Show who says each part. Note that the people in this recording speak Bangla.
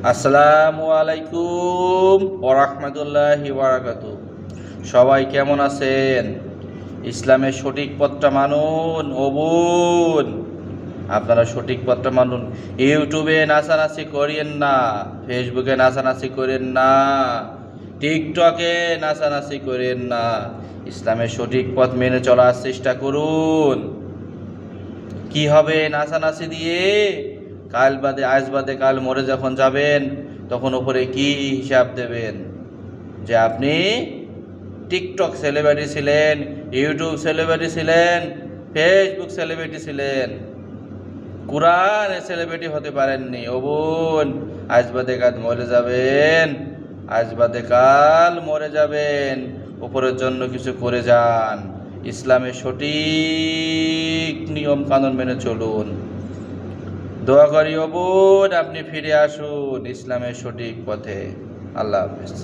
Speaker 1: আসসালামু আলাইকুম ওয়া রাহমাতুল্লাহি ওয়া বারাকাতুহু। সবাই কেমন আছেন? ইসলামের সঠিক পথটা মানুন ও বোন, আপনারা সঠিক পথটা মানুন। ইউটিউবে নাচানাচি করিয়েন না, ফেসবুকে নাচানাচি করেন না, টিকটকে নাচানাচি করেন না। ইসলামের সঠিক পথ মেনে চলার চেষ্টা করুন। কি হবে নাচানাচি দিয়ে? কাল বাদে আজ বাদে কাল মরে যখন যাবেন, তখন ওপরে কি হিসাব দেবেন? যে আপনি টিকটক সেলিব্রিটি ছিলেন, ইউটিউব সেলিব্রিটি ছিলেন, ফেসবুক সেলিব্রিটি ছিলেন, কোরআনে সেলিব্রিটি হতে পারেননি। ও বোন, আজ বাদে কাল মরে যাবেন, আজ বাদে কাল মরে যাবেন। ওপরের জন্য কিছু করে যান। ইসলামের সঠিক নিয়ম কানুন মেনে চলুন। দোয়া করি ও বোন, আপনি ফিরে আসুন ইসলামের সঠিক পথে। আল্লাহ হাফেজ।